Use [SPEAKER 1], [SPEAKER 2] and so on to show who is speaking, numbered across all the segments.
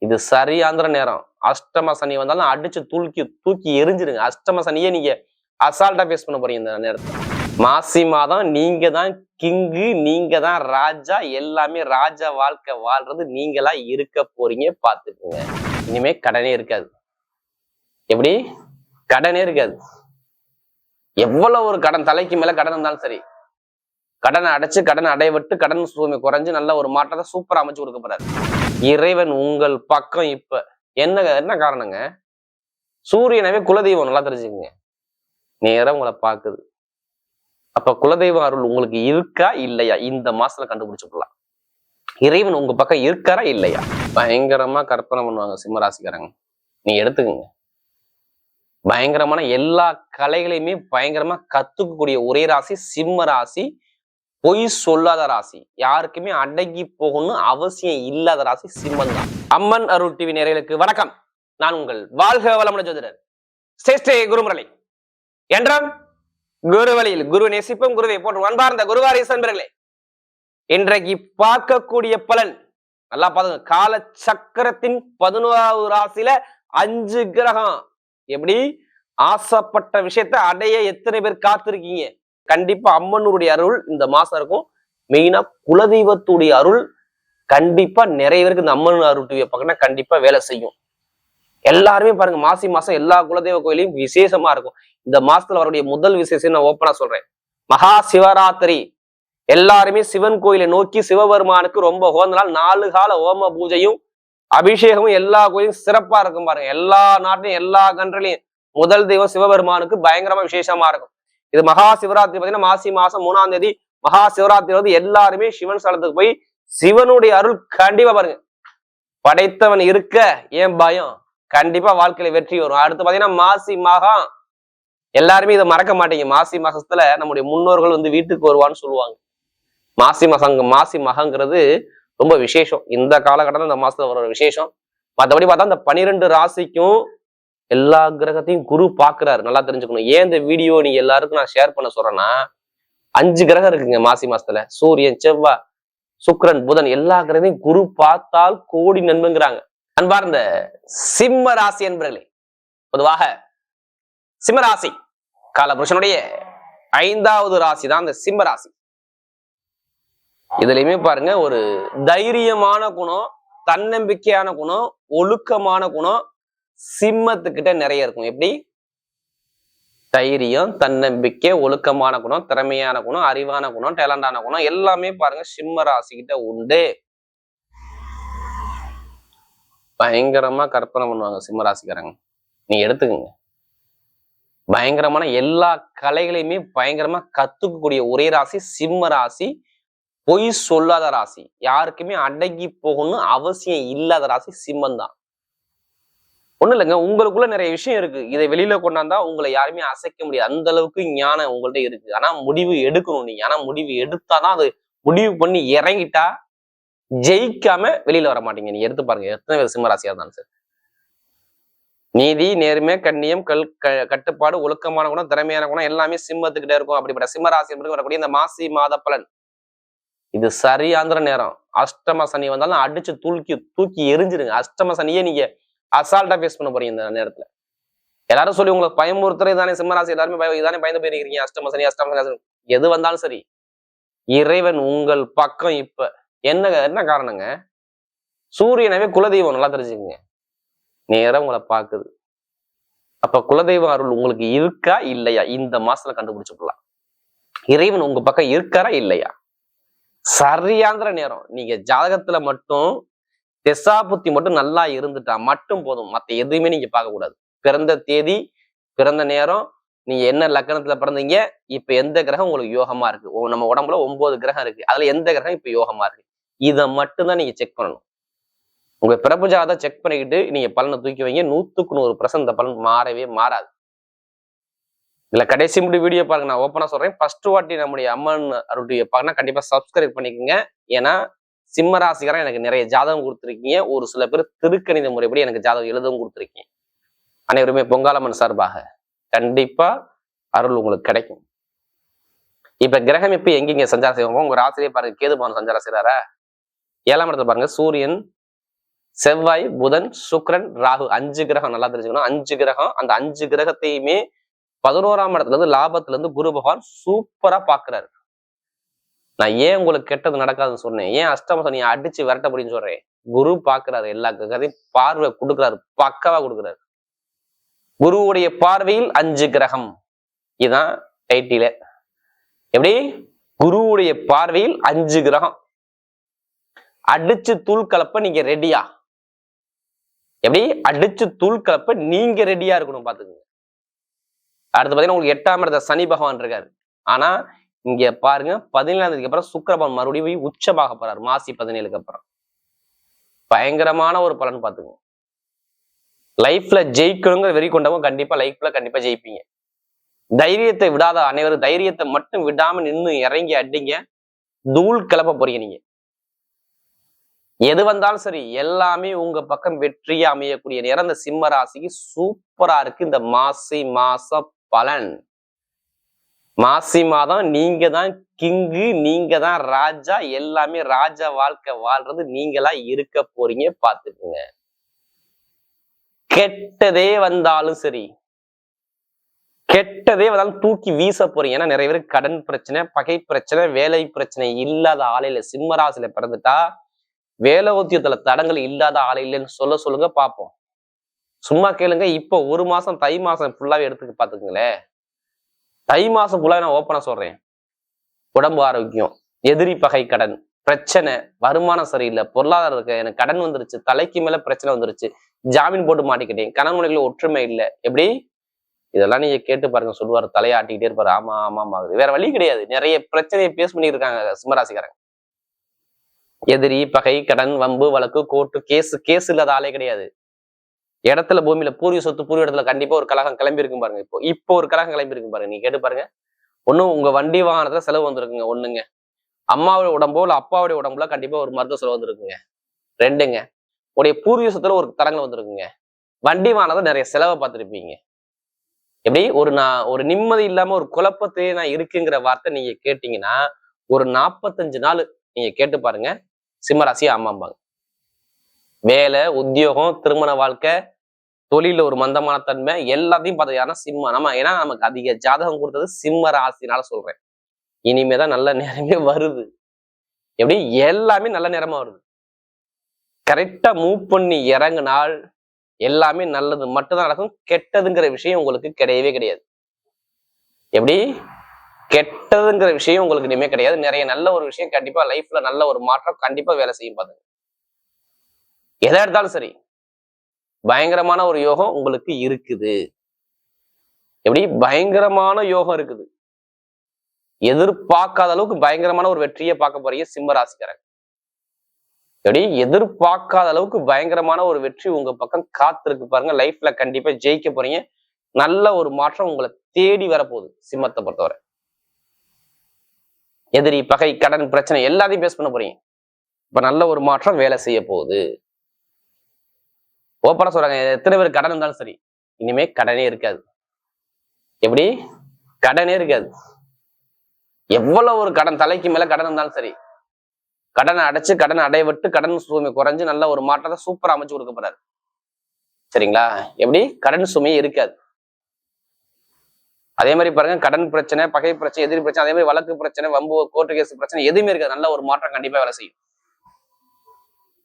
[SPEAKER 1] இது சரியாந்திர நேரம். அஷ்டம சனி வந்தாலும் அடிச்சு தூக்கி எரிஞ்சிருங்க. அஷ்டம சனியே நீங்க அசால்ட்டா பேஸ் பண்ண போறீங்க இந்த நேரத்துல. மாசி மாதம் நீங்க தான் கிங்கு, நீங்க தான் ராஜா. எல்லாமே ராஜா வாழ்க்கை வாழ்றது நீங்களா இருக்க போறீங்க. பாத்துக்குங்க. இனிமே கடனே இருக்காது. எப்படி? கடனே இருக்காது. எவ்வளவு ஒரு கடன், தலைக்கு மேல கடன் இருந்தாலும் சரி, கடனை அடைச்சு கடனை அடைவிட்டு கடன் சுமை குறைஞ்சு நல்ல ஒரு மாற்றத்தை சூப்பரா அமைச்சு கொடுக்க போறாரு இறைவன் உங்கள் பக்கம். இப்ப என்ன காரணங்க? சூரியனவே குலதெய்வம், நல்லா தெரிஞ்சுக்கங்க. நேரம் உங்களை பாக்குது. அப்ப குலதெய்வ அருள் உங்களுக்கு இருக்கா இல்லையா இந்த மாசத்துல கண்டுபிடிச்சுக்கலாம். இறைவன் உங்க பக்கம் இருக்காரா இல்லையா? பயங்கரமா கற்பனை பண்ணுவாங்க சிம்மராசிக்காரங்க. நீங்க எடுத்துக்கங்க. பயங்கரமான எல்லா கலைகளையுமே பயங்கரமா கத்துக்கக்கூடிய ஒரே ராசி சிம்ம ராசி. பொய் சொல்லாத ராசி, யாருக்குமே அடங்கி போகணும்னு அவசியம் இல்லாத ராசி சிம்மன் தான். அம்மன் அருள் டிவி நேயர்களுக்கு வணக்கம். நான் உங்கள் வாழ்க வளமுடன் ஜோதிடர் ஸ்ரேஷ்ட குருமுரளி. என்றால் குரு வழியில் குரு நேசிப்பும் குருவை போன்று அன்பார்ந்த குருவாரி நண்பர்களே, இன்றைக்கு பார்க்கக்கூடிய பலன் நல்லா பாருங்க. கால சக்கரத்தின் 11வது ராசியில 5 கிரகம். எப்படி? ஆசைப்பட்ட விஷயத்த அடைய எத்தனை பேர் காத்திருக்கீங்க? கண்டிப்பா அம்மனுடைய அருள் இந்த மாசம் இருக்கும். மெயினா குலதெய்வத்துடைய அருள் கண்டிப்பா நிறைய பேருக்கு இந்த அம்மன் அருள் டிவியை பார்க்கணும், கண்டிப்பா வேலை செய்யும். எல்லாருமே பாருங்க, மாசி மாசம் எல்லா குலதெய்வ கோயிலையும் விசேஷமா இருக்கும். இந்த மாசத்துல வரக்கூடிய முதல் விசேஷம் நான் ஓப்பனா சொல்றேன், மகா சிவராத்திரி. எல்லாருமே சிவன் கோயிலை நோக்கி சிவபெருமானுக்கு ரொம்ப உகந்த நாள். 4 கால ஹோம பூஜையும் அபிஷேகமும் எல்லா கோயிலும் சிறப்பா இருக்கும் பாருங்க. எல்லா நாட்டிலையும் எல்லா கண்ட்ரிலையும் முதல் தெய்வம் சிவபெருமானுக்கு பயங்கரமா விசேஷமா இருக்கும். இது மகா சிவராத்திரி பார்த்தீங்கன்னா மாசி மாசம் 3ஆம் தேதி மகா சிவராத்திரி வந்து எல்லாருமே சிவன் ஸ்தலத்துக்கு போய் சிவனுடைய அருள் கண்டிப்பா பாருங்க. படைத்தவன் இருக்க ஏன் பயம்? கண்டிப்பா வாழ்க்கையில வெற்றி வரும். அடுத்து பாத்தீங்கன்னா மாசி மகம். எல்லாருமே இதை மறக்க மாட்டீங்க. மாசி மாசத்துல நம்முடைய முன்னோர்கள் வந்து வீட்டுக்கு வருவான்னு சொல்லுவாங்க. மாசி மகங்கிறது ரொம்ப விசேஷம். இந்த காலகட்டத்தில் இந்த மாசத்துல வர ஒரு விசேஷம். மற்றபடி பார்த்தா இந்த 12 ராசிக்கும் எல்லா கிரகத்தையும் குரு பாக்குறாரு. நல்லா தெரிஞ்சுக்கணும். ஏன் இந்த வீடியோ நீங்க எல்லாருக்கும் நான் ஷேர் பண்ண சொல்றேன்னா, 5 கிரகம் இருக்குங்க மாசி மாசத்துல. சூரியன், செவ்வாய், சுக்கிரன், புதன் எல்லா கிரகத்தையும் குரு பார்த்தால் கோடி நன்மைங்கிறாங்க. அன்பார்ந்த சிம்ம ராசி என்பர்களே, பொதுவாக சிம்மராசி காலபுருஷனுடைய 5வது ராசி தான் இந்த சிம்ம ராசி. இதுலயுமே பாருங்க, ஒரு தைரியமான குணம், தன்னம்பிக்கையான குணம், ஒழுக்கமான குணம் சிம்மத்துக்கிட்ட நிறைய இருக்கும். எப்படி? தைரியம், தன்னம்பிக்கை, ஒழுக்கமான குணம், திறமையான குணம், அறிவான குணம், டேலண்டான குணம் எல்லாமே பாருங்க சிம்ம ராசி கிட்ட உண்டு. பயங்கரமா கற்பனை பண்ணுவாங்க சிம்ம ராசிக்காரங்க. நீங்க எடுத்துக்கங்க. பயங்கரமான எல்லா கலைகளையுமே பயங்கரமா கத்துக்கக்கூடிய ஒரே ராசி சிம்ம ராசி. பொய் சொல்லாத ராசி, யாருக்குமே அடங்கி போகணும்னு அவசியம் இல்லாத ராசி சிம்மன் தான். ஒண்ணு இல்லைங்க, உங்களுக்குள்ள நிறைய விஷயம் இருக்கு. இதை வெளியில கொண்டாந்தா உங்களை யாருமே அசைக்க முடியாது. அந்த அளவுக்கு ஞானம் உங்கள்ட்ட இருக்கு. ஆனா முடிவு எடுக்கணும் நீங்க. ஆனா முடிவு எடுத்தாதான், அது முடிவு பண்ணி இறங்கிட்டா ஜெயிக்காம வெளியில வர மாட்டீங்க. நீங்க எடுத்து பாருங்க, எத்தனை பேர் சிம்மராசியா இருந்தாலும் சரி. நீதி, நேர்மை, கண்ணியம், கட்டுப்பாடு, ஒழுக்கமான குணம், திறமையான குணம் எல்லாமே சிம்மத்துக்கிட்ட இருக்கும். அப்படிப்பட்ட சிம்மராசி என்பது வரக்கூடிய இந்த மாசி மாத பலன். இது சரியாந்திர நேரம். அஷ்டம சனி வந்தாலும் அடிச்சு தூக்கி எரிஞ்சிருங்க. அஷ்டம சனியே நீங்க அசால்ட்டா பேஸ் பண்ண போறீங்க இந்த நேரத்துல. எல்லாரும் சொல்லி உங்களுக்கு பயமுறுத்துறது தானே சிம்மராசி. எல்லாருமே இதானே பயந்து போயிருக்கீங்க. அஷ்டம சனி எது வந்தாலும் சரி, இறைவன் உங்கள் பக்கம். இப்ப என்ன காரணங்க? சூரியனவே குலதெய்வம், நல்லா தெரிஞ்சுக்கங்க. நேரம் உங்களை பாக்குது. அப்ப குலதெய்வ அருள் உங்களுக்கு இருக்கா இல்லையா இந்த மாசத்துல கண்டுபிடிச்சுக்கலாம். இறைவன் உங்க பக்கம் இருக்காரா இல்லையா? சரியாந்திர நேரம். நீங்க ஜாதகத்துல மட்டும் திசா புத்தி மட்டும் நல்லா இருந்துட்டா மட்டும் போதும். மத்த எதுவுமே நீங்க பார்க்க கூடாது. பிறந்த தேதி, பிறந்த நேரம், நீங்க என்ன லக்னத்துல பிறந்தீங்க, இப்ப எந்த கிரகம் உங்களுக்கு யோகமா இருக்கு. நம்ம உடம்புல 9 கிரகம் இருக்கு. அதுல எந்த கிரகம் இப்ப யோகமா இருக்கு, இதை மட்டும்தான் நீங்க செக் பண்ணணும். உங்க பிறப்பு ஜாதகத்தை செக் பண்ணிக்கிட்டு நீங்க பலனை தூக்கி வைங்க. 100க்கு 100% இந்த பலன் மாறவே மாறாது. இல்ல கடைசி முடி வீடியோ பாருங்க, நான் ஓப்பனா சொல்றேன். ஃபர்ஸ்ட் வாட்டி நம்முடைய அம்மன் அருடைய பாருங்க, கண்டிப்பா சப்ஸ்கிரைப் பண்ணிக்கோங்க. ஏன்னா சிம்ம ராசிக்காரன் எனக்கு நிறைய ஜாதகம் கொடுத்துருக்கீங்க. ஒரு சில பேர் திருக்கணித முறைப்படி எனக்கு ஜாதகம் எழுதவும் கொடுத்துருக்கீங்க. அனைவருமே பொங்காலம்மன் சார்பாக கண்டிப்பா அருள் உங்களுக்கு கிடைக்கும். இப்ப கிரகம் இப்ப எங்கெங்க சஞ்சாரம் செய்வோம்? உங்க ராசிரியை பாருங்க, கேது பகவான் சஞ்சாரம் செய்யறாரா? 7ஆம் இடத்துல பாருங்க சூரியன், செவ்வாய், புதன், சுக்கிரன், ராகு 5 கிரகம் நல்லா தெரிஞ்சுக்கணும். 5 கிரகம். அந்த 5 கிரகத்தையுமே 11ஆம் இடத்துல இருந்து லாபத்துல இருந்து குரு பகவான் சூப்பரா பாக்குறாரு. நான் ஏன் உங்களுக்கு கெட்டது நடக்காதுன்னு சொன்னேன், ஏன் அஷ்டம சனியை அடிச்சு விரட்ட அப்படின்னு சொல்றேன். குரு பாக்குறாரு, எல்லா கிரகத்தையும் பார்வை கொடுக்குறாரு, பக்காவா கொடுக்குறாரு. குருவுடைய பார்வையில் 5 கிரகம். இதுதான் டைட்டில. எப்படி? குருவுடைய பார்வையில் 5 கிரகம். அடிச்சு தூள் கலப்ப நீங்க ரெடியா? எப்படி? அடிச்சு தூள் கலப்ப நீங்க ரெடியா இருக்கணும், பாத்துக்கோங்க. அடுத்து பாத்தீங்கன்னா உங்களுக்கு 8ஆம் இடத்துல சனி பகவான் இருக்காரு. ஆனா இங்க பாருங்க, 17ஆம் தேதிக்கு அப்புறம் சுக்கிரபகவான் மறுபடியும் உச்சமாக போறாரு. மாசி 17க்கு அப்புறம் பயங்கரமான ஒரு பலன் பாத்துக்கோங்க. லைஃப்ல ஜெயிக்கணுங்கிற வெறி கொண்டவங்க கண்டிப்பா லைஃப்ல கண்டிப்பா ஜெயிப்பீங்க. தைரியத்தை விடாத அனைவரும் தைரியத்தை மட்டும் விடாம நின்று இறங்கி அடிங்க. தூள் கிளப்ப போறீங்க. நீங்க எது வந்தாலும் சரி, எல்லாமே உங்க பக்கம் வெற்றியா அமையக்கூடிய நேரம் இந்த சிம்ம ராசிக்கு சூப்பரா இருக்கு. இந்த மாசி மாச பலன். மாசி மாதம் நீங்க தான் கிங்கு, நீங்க தான் ராஜா. எல்லாமே ராஜா வாழ்க்கை வாழ்றது நீங்களா இருக்க போறீங்க, பாத்துக்குங்க. கெட்டதே வந்தாலும் சரி, கெட்டதே வந்தாலும் தூக்கி வீச போறீங்க. ஏன்னா நிறைய பேருக்கு கடன் பிரச்சனை, பகை பிரச்சனை, வேலை பிரச்சனை இல்லாத ஆலையில சிம்ம ராசியில பிறந்துட்டா வேலை உத்தியத்துல தடங்கள் இல்லாத ஆளை இல்லைன்னு சொல்லுங்க பார்ப்போம். சும்மா கேளுங்க. இப்போ ஒரு மாசம் தை மாசம் ஃபுல்லாவே எடுத்துக்க பாத்துக்குங்களேன். தை மாசம் ஃபுல்லாவே நான் ஓப்பனா சொல்றேன். உடம்பு ஆரோக்கியம், எதிரி பகை கடன் பிரச்சனை, வருமானம் சரியில்லை, பொருளாதாரம் இருக்கு, எனக்கு கடன் வந்துருச்சு, தலைக்கு மேல பிரச்சனை வந்துருச்சு, ஜாமீன் போட்டு மாட்டிக்கிட்டேன், கணவன்மனைவில ஒற்றுமை இல்லை. எப்படி? இதெல்லாம் நீங்க கேட்டு பாருங்க. சொல்லுவாரு, தலையாட்டிக்கிட்டே இருப்பாரு. ஆமா ஆமா ஆகுது. வேற வழி கிடையாது. நிறைய பிரச்சனையை பேஸ் பண்ணிட்டு இருக்காங்க சிம்மராசிக்காரங்க. எதிரி பகை கடன் வம்பு வழக்கு கோர்ட்டு கேஸ் இல்லாத ஆளே கிடையாது. இடத்துல பூமியில பூர்வீக சொத்து பூர்வ இடத்துல கண்டிப்பா ஒரு கழகம் கிளம்பி இருக்கும் பாருங்க. இப்போ ஒரு கழகம் கிளம்பி இருக்கும் பாருங்க. நீங்க கேட்டு பாருங்க. ஒண்ணும் உங்க வண்டி வாகனத்துல செலவு வந்திருக்குங்க. ஒண்ணுங்க, அம்மாவுடைய உடம்போ இல்ல அப்பாவுடைய உடம்புல கண்டிப்பா ஒரு மருத்துவ செலவு வந்திருக்குங்க. 2ங்க, உடைய பூர்வீக சொத்துல ஒரு தடங்கள் வந்திருக்குங்க. வண்டி வாகனத்தை நிறைய செலவை பார்த்துருப்பீங்க. எப்படி? ஒரு நிம்மதி இல்லாம ஒரு குழப்பத்தையே நான் இருக்குங்கிற வார்த்தை நீங்க கேட்டீங்கன்னா ஒரு 45 நாள் நீங்க கேட்டு பாருங்க. சிம்மராசி ஆமாம்பாங்க. வேலை, உத்தியோகம், திருமண வாழ்க்கை, தொழில ஒரு மந்தமான தன்மை எல்லாத்தையும் பார்த்தீங்கன்னா சிம்ம ஏன்னா நமக்கு அதிக ஜாதகம் கொடுத்தது சிம்ம ராசினால சொல்றேன். இனிமேதான் நல்ல நேரமே வருது. எப்படி? எல்லாமே நல்ல நேரமா வருது. கரெக்டா மூவ் பண்ணி இறங்குனால் எல்லாமே நல்லது மட்டும்தான் நடக்கும். கெட்டதுங்கிற விஷயம் உங்களுக்கு கிடையவே கிடையாது. எப்படி? கெட்டதுங்கிற விஷயம் உங்களுக்கு இனிமே கிடையாது. நிறைய நல்ல ஒரு விஷயம் கண்டிப்பா லைஃப்ல நல்ல ஒரு மாற்றம் கண்டிப்பா வேலை செய்யும். பாருங்க, எதை எடுத்தாலும் சரி பயங்கரமான ஒரு யோகம் உங்களுக்கு இருக்குது. எப்படி? பயங்கரமான யோகம் இருக்குது. எதிர்பார்க்காத அளவுக்கு பயங்கரமான ஒரு வெற்றியை பார்க்க போறீங்க சிம்ம ராசிக்காரங்க. எப்படி? எதிர்பார்க்காத அளவுக்கு பயங்கரமான ஒரு வெற்றி உங்க பக்கம் காத்திருக்கு பாருங்க. லைஃப்ல கண்டிப்பா ஜெயிக்க போறீங்க. நல்ல ஒரு மாற்றம் உங்களை தேடி வரப்போகுது சிம்மத்தை பொறுத்தவரை. எதிரி பகை கடன் பிரச்சனை எல்லாத்தையும் பேஸ் பண்ண போறீங்க. இப்ப நல்ல ஒரு மாற்றம் வேலை செய்ய போகுது. ஓப்பனா சொல்றாங்க, எத்தனை பேர் கடன் இருந்தாலும் சரி இனிமே கடனே இருக்காது. எப்படி? கடனே இருக்காது. எவ்வளவு ஒரு கடன் தலைக்கு மேல கடன் இருந்தாலும் சரி கடனை அடைச்சு கடனை அடைய விட்டு கடன் சுமை குறைஞ்சு நல்ல ஒரு மாற்றத்தை சூப்பரா அமைச்சு கொடுக்க போறாரு. சரிங்களா? எப்படி? கடன் சுமையே இருக்காது. அதே மாதிரி பாருங்க, கடன் பிரச்சனை, பகை பிரச்சனை, எதிரி பிரச்சனை, அதே மாதிரி வழக்கு பிரச்சனை, வம்பு கோர்ட்டு கேஸ் பிரச்சனை எதுவுமே இருக்காது. நல்ல ஒரு மாற்றம் கண்டிப்பா வேலை செய்யும்.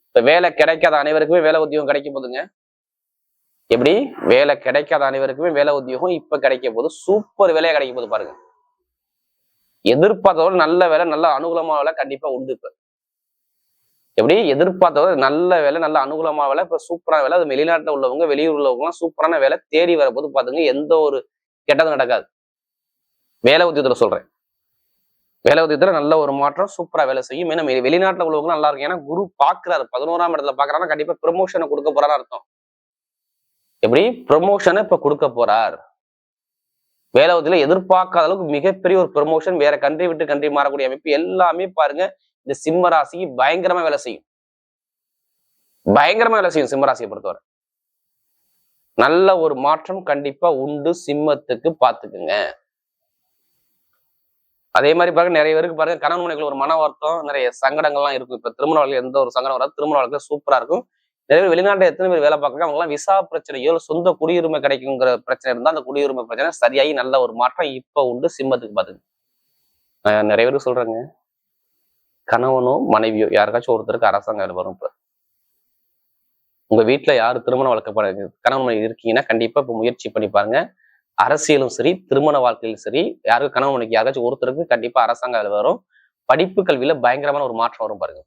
[SPEAKER 1] இப்ப வேலை கிடைக்காத அனைவருக்குமே வேலை உத்தியோகம் கிடைக்க போகுதுங்க. எப்படி? வேலை கிடைக்காத அனைவருக்குமே வேலை உத்தியோகம் இப்ப கிடைக்க போகுது. சூப்பர் வேலையா கிடைக்க போகுது பாருங்க. எதிர்பார்த்ததோட நல்ல வேலை, நல்ல அனுகூலமான வேலை கண்டிப்பா உண்டு. இப்ப எப்படி? எதிர்பார்த்ததோட நல்ல வேலை, நல்ல அனுகூலமான வேலை, இப்ப சூப்பரான வேலை. அது வெளிநாட்டுல உள்ளவங்க, வெளியூர் உள்ளவங்க சூப்பரான வேலை தேடி வரப்போது பாத்துங்க. எந்த ஒரு கெட்டதும் நடக்காது. வேலை உத்தியத்துல சொல்றேன். வேலை உத்தியத்துல நல்ல ஒரு மாற்றம் சூப்பரா வேலை செய்யும். ஏன்னா வெளிநாட்டுல உள்ளவங்க நல்லா இருக்கும். ஏன்னா குரு பாக்குறாரு, 11ஆம் இடத்துல பாக்குறாருன்னா கண்டிப்பா ப்ரமோஷனை கொடுக்க போறாரு அர்த்தம். எப்படி? ப்ரமோஷனை இப்ப கொடுக்க போறார். வேலை உத்தியில எதிர்பார்க்காத அளவுக்கு மிகப்பெரிய ஒரு ப்ரமோஷன், வேற கண்ட்ரி விட்டு கண்ட்ரி மாறக்கூடிய அமைப்பு எல்லாமே பாருங்க இந்த சிம்ம ராசிக்கு பயங்கரமா வேலை செய்யும். பயங்கரமா வேலை செய்யும் சிம்மராசியை பொறுத்தவரை. நல்ல ஒரு மாற்றம் கண்டிப்பா உண்டு சிம்மத்துக்கு, பாத்துக்குங்க. அதே மாதிரி பாருங்க, நிறைய பேருக்கு பாருங்க கணவன் மனைவிக்குள்ள ஒரு மன வருத்தம், நிறைய சங்கடங்கள்லாம் இருக்கும். இப்ப திருமண வாழ்க்கை எந்த ஒரு சங்கடம் வராது. திருமண வாழ்க்கை சூப்பரா இருக்கும். நிறைய பேர் வெளிநாட்டுல எத்தனை பேர் வேலை பார்க்கறாங்க, அவங்க எல்லாம் விசா பிரச்சனையோ சொந்த குடியுரிமை கிடைக்குங்கிற பிரச்சனை இருந்தா அந்த குடியுரிமை பிரச்சனை சரியாகி நல்ல ஒரு மாற்றம் இப்ப உண்டு. சிம்மத்துக்கு பாத்துங்க. நிறைய பேருக்கு சொல்றேங்க, கணவனோ மனைவியோ யாருக்காச்சும் ஒருத்தருக்கு அரசாங்க வேலை வரும். இப்ப உங்க வீட்டுல யாரு திருமண வழக்கப்பட கணவன் மனைவி இருக்கீங்கன்னா கண்டிப்பா இப்ப முயற்சி பண்ணி பாருங்க. அரசியலும் சரி, திருமண வாழ்க்கையிலும் சரி, யாருக்கு கணவன் மனைவி யாருக்காச்சும் ஒருத்தருக்கு கண்டிப்பா அரசாங்க வேலை வரும். படிப்பு கல்வியில பயங்கரமான ஒரு மாற்றம் வரும் பாருங்க.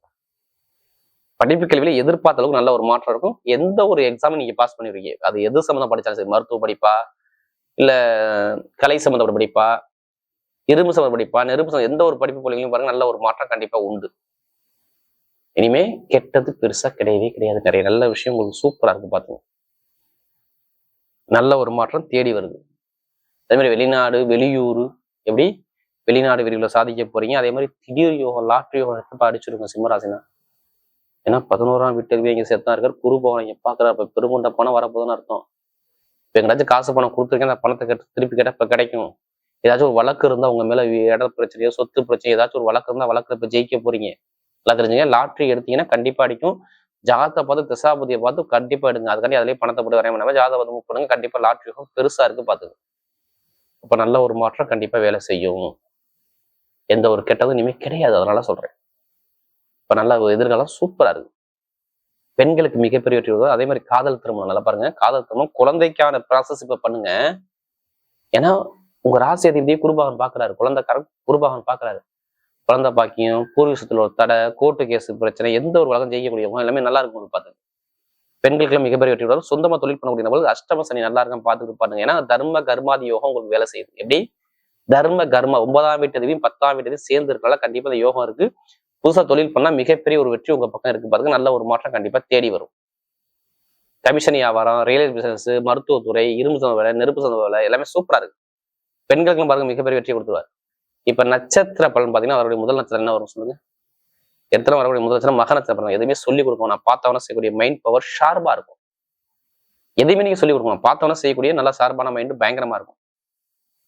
[SPEAKER 1] படிப்பு கல்வியில எதிர்பார்த்த அளவுக்கு நல்ல ஒரு மாற்றம் இருக்கும். எந்த ஒரு எக்ஸாம் நீங்க பாஸ் பண்ணிருக்கீங்க, அது எது சம்மந்தம் படிச்சாலும் சரி, மருத்துவ படிப்பா, இல்ல கலை சம்மந்தப்பட்ட படிப்பா, இரும்பு சம்மந்த படிப்பா, நெருப்பு எந்த ஒரு படிப்பு போலீங்களும் பாருங்க நல்ல ஒரு மாற்றம் கண்டிப்பா உண்டு. இனிமே கெட்டது பெருசா கிடையவே கிடையாது. நிறைய நல்ல விஷயம் உங்களுக்கு சூப்பரா இருக்கு பாத்துங்க. நல்ல ஒரு மாற்றம் தேடி வருது. அதே மாதிரி வெளிநாடு வெளியூர், எப்படி வெளிநாடு வெளியூர்ல சாதிக்க போறீங்க. அதே மாதிரி திடீர் யோகம், லாட்ரி யோகம் எடுத்து அடிச்சிருங்க சிம்மராசினா. ஏன்னா 11ஆம் வீட்டுக்கு இங்க சேர்த்தா இருக்காரு, குரு பவன் இங்க பாக்குறாரு. இப்ப பெருங்கொண்ட பணம் வரப்போதுன்னு அர்த்தம். இப்ப எங்கேயாச்சும் காசு பணம் கொடுத்துருக்கேன், அந்த பணத்தை திருப்பி கேட்டா இப்ப கிடைக்கும். ஏதாச்சும் ஒரு வழக்கு இருந்தா உங்க மேல இட பிரச்சனையோ சொத்து பிரச்சனையோ ஏதாச்சும் ஒரு வழக்கு இருந்தா வழக்குல இப்ப ஜெயிக்க போறீங்க. எல்லாம் தெரிஞ்சுங்க. லாட்ரி எடுத்தீங்கன்னா கண்டிப்பா அடிக்கும். ஜாதகத்தை பார்த்து திசாபதியை பார்த்து கண்டிப்பா எடுங்க. அதுக்காண்டி அதுலயே பணத்தை போட்டு வரைய முடியாம ஜாதகம் மூவ் பண்ணுங்க. கண்டிப்பா லாட்ரி யோகம் பெருசா இருக்கு பாத்துங்க. இப்ப நல்ல ஒரு மாற்றம் கண்டிப்பா வேலை செய்யும். எந்த ஒரு கெட்டதும் இனிமே கிடையாது. அதனால சொல்றேன். இப்ப நல்ல எதிர்காலம் சூப்பரா இருக்கு. பெண்களுக்கு மிகப்பெரிய வெற்றி வருது. அதே மாதிரி காதல் திருமணம் நல்லா பாருங்க. காதல் திருமணம் குழந்தைக்கான ப்ராசஸ் இப்ப பண்ணுங்க. ஏன்னா உங்க ராசி அதிபதியை குருபாகன் பாக்குறாரு, குழந்தைக்காரன் குருபாகன் பாக்குறாரு. குழந்தை பாக்கியம், பூர்வீகத்துல ஒரு தடை, கோர்ட்டு கேஸ் பிரச்சனை, எந்த ஒரு வழக்கம் ஜெயிக்கக்கூடியவங்க எல்லாமே நல்லா இருக்கும் பார்த்து. பெண்களுக்கு மிகப்பெரிய வெற்றி வரும். சொந்தமா தொழில் பண்ணக்கூடிய நபர்கள் அஷ்டம சனி நல்லா இருக்கும் பார்த்துட்டு பாருங்க. ஏன்னா தர்ம கர்மாதி யோகம் உங்களுக்கு வேலை செய்யுது. எப்படி தர்ம கர்மா 9ஆம் வீட்டதியும் 10ஆம் வீட்டதையும் சேர்ந்து இருக்கனால கண்டிப்பா இந்த யோகம் இருக்கு. புதுசா தொழில் பண்ணா மிகப்பெரிய ஒரு வெற்றி உங்க பக்கம் இருக்கு பாருங்க. நல்ல ஒரு மாற்றம் கண்டிப்பா தேடி வரும். கமிஷன் வியாபாரம், ரியல் எஸ்டேட் பிசினஸ், மருத்துவத்துறை, இரும்பு சந்த வேலை, நெருப்பு சந்த வேலை எல்லாமே சூப்பரா இருக்கு. பெண்களுக்கும் பாருங்க மிகப்பெரிய வெற்றி கொடுத்துருவார். இப்ப நட்சத்திர பலன் பாத்தீங்கன்னா அவருடைய முதல் நட்சத்திரம் என்ன வரும் சொல்லுங்க? எத்தனை வரக்கூடிய முதல் நட்சத்திரம் மக நட்சத்திரம். எதுவுமே சொல்லிக் கொடுக்கும். நான் பார்த்தவன செய்யக்கூடிய மைண்ட் பவர் ஷார்ப்பா இருக்கும். எதையுமே நீங்க சொல்லிக் கொடுக்கணும். பார்த்தவன செய்யக்கூடிய நல்ல ஷார்ப்பான மைண்டு பயங்கரமா இருக்கும்.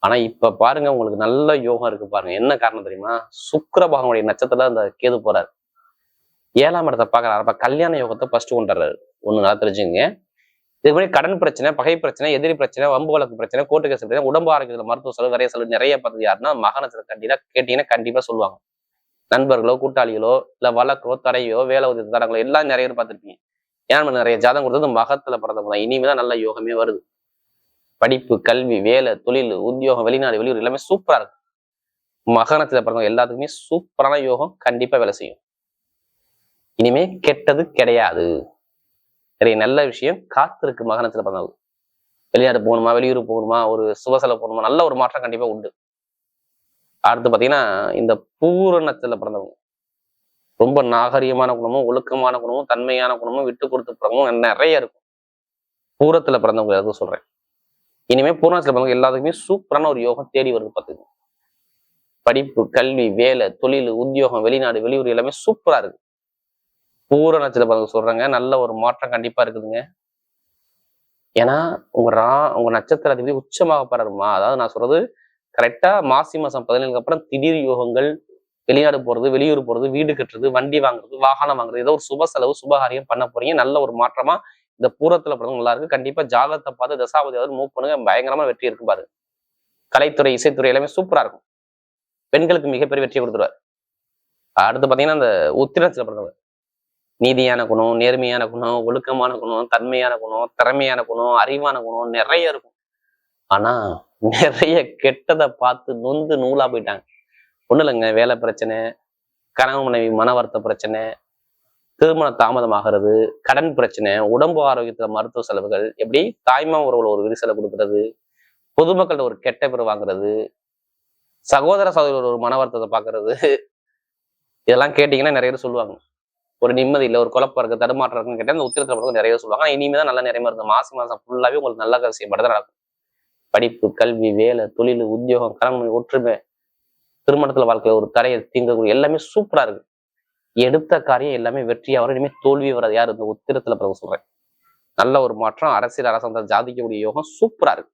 [SPEAKER 1] ஆனா இப்ப பாருங்க உங்களுக்கு நல்ல யோகம் இருக்கு பாருங்க. என்ன காரணம் தெரியுமா? சுக்கிர பகவானுடைய நட்சத்திரத்துல அந்த கேது போறாரு. 7ஆம் இடத்தை பாக்குறாரு. அப்ப கல்யாண யோகத்தை ஃபர்ஸ்ட் கொண்டுறாரு. ஒண்ணு நல்லா தெரிஞ்சுங்க. இதுக்கு முன்னாடி கடன் பிரச்சனை, பகை பிரச்சனை, எதிரி பிரச்சனை, வம்பு வழக்கு பிரச்சனை, கோர்ட்டு கேஸ் பிரச்சனை, உடம்பு ஆரோக்கியத்துல மருத்துவ செலவு, நிறைய செலவு நிறைய பார்த்தது யாருன்னா மக நட்சத்திரம் கேட்டீங்கன்னா கண்டிப்பா சொல்லுவாங்க. நண்பர்களோ கூட்டாளிகளோ இல்ல வழக்கோ தடையோ வேலை உதவி தடங்களோ எல்லாம் நிறைய பேர் பார்த்துருப்பீங்க. ஏன்னா நிறைய ஜாதகம் கொடுத்தது மகத்துல பிறந்தவங்க தான். இனிமேதான் நல்ல யோகமே வருது. படிப்பு, கல்வி, வேலை, தொழில், உத்தியோகம், வெளிநாடு வெளியூர் எல்லாமே சூப்பரா இருக்கு. மகனத்துல பிறந்தவங்க எல்லாத்துக்குமே சூப்பரான யோகம் கண்டிப்பா வேலை செய்யும். இனிமே கெட்டது கிடையாது. நிறைய நல்ல விஷயம் காத்திருக்கு. மகனத்துல பிறந்தவங்க வெளிநாடு போகணுமா, வெளியூர் போகணுமா, ஒரு சுபசெலவு போகணுமா, நல்ல ஒரு மாற்றம் கண்டிப்பா உண்டு. அடுத்து பாத்தீங்கன்னா இந்த பூரணத்துல பிறந்தவங்க ரொம்ப நாகரிகமான குணமும், ஒழுக்கமான குணமும், தன்மையான குணமும், விட்டு கொடுத்து பிறந்தவங்க நிறைய இருக்கும். பூரத்துல பிறந்தவங்க எதுவும் சொல்றேன். இனிமே பூரணத்துல பிறந்தவங்க எல்லாத்துக்குமே சூப்பரான ஒரு யோகம் தேடி வருது பாத்துங்க. படிப்பு, கல்வி, வேலை, தொழில், உத்தியோகம், வெளிநாடு வெளியூர் எல்லாமே சூப்பரா இருக்கு. பூரணத்துல பிறந்தவங்க சொல்றாங்க நல்ல ஒரு மாற்றம் கண்டிப்பா இருக்குதுங்க. ஏன்னா உங்க நட்சத்திர அதிபதி உச்சமாக பாருமா. அதாவது நான் சொல்றது கரெக்டா மாசி மாசம் 17 அப்புறம் திடீர் யோகங்கள், வெளிநாடு போறது, வெளியூர் போறது, வீடு கட்டுறது, வண்டி வாங்குறது, வாகனம் வாங்குறது, ஏதோ ஒரு சுப செலவு சுபகாரியம் பண்ண போறீங்க. நல்ல ஒரு மாற்றமா இந்த பூரத்துல பிறந்தவங்க நல்லா இருக்கு. கண்டிப்பா ஜாதகத்தை பார்த்து தசாபதியாவது மூவ் பண்ணுங்க. பயங்கரமா வெற்றி இருக்கு பாரு. கலைத்துறை, இசைத்துறை எல்லாமே சூப்பரா இருக்கும். பெண்களுக்கு மிகப்பெரிய வெற்றி கொடுத்துருவாரு. அடுத்து பாத்தீங்கன்னா இந்த உத்திரத்துல பிறந்தவங்க நீதியான குணம், நேர்மையான குணம், ஒழுக்கமான குணம், தன்மையான குணம், திறமையான குணம், அறிவான குணம் நிறைய இருக்கும். ஆனா நிறைய கெட்டதை பார்த்து நொந்து நூலா போயிட்டாங்க. ஒண்ணு இல்லைங்க, வேலை பிரச்சனை, கணவன் மனைவி மன வருத்த பிரச்சனை, திருமண தாமதமாகிறது, கடன் பிரச்சனை, உடம்பு ஆரோக்கியத்துல மருத்துவ செலவுகள், எப்படி தாய்மா உறவுல ஒரு விரிசலை கொடுக்கறது, பொதுமக்கள்கிட்ட ஒரு கெட்ட பேர் வாங்குறது, சகோதர சகோதரர் ஒரு மன வருத்தத்தை பாக்குறது, இதெல்லாம் கேட்டீங்கன்னா நிறைய பேர் சொல்லுவாங்க. ஒரு நிம்மதி இல்லை, ஒரு குழப்பம் இருக்கு, தடுமாற்றம் இருக்குன்னு கேட்டா அந்த உத்திரத்துல நிறைய சொல்லுவாங்க. ஆனா இனிமேதான் நல்ல நிறைய இருக்கு. மாசி மாசம் ஃபுல்லாவே உங்களுக்கு நல்ல விஷயப்பட்டதான் நடக்கும். படிப்பு, கல்வி, வேலை, தொழில், உத்தியோகம், கணவன் ஒற்றுமை, திருமணத்துல வாழ்க்கையில ஒரு தடையை தீங்கக்கூடிய எல்லாமே சூப்பரா இருக்கு. எடுத்த காரியம் எல்லாமே வெற்றியா வரும். இனிமே தோல்வி வராது. யார் இந்த உத்திரத்துல பிறகு சொல்றேன். நல்ல ஒரு மாற்றம். அரசியல் அரசாங்கத்தை ஜாதிக்கக்கூடிய யோகம் சூப்பரா இருக்கு.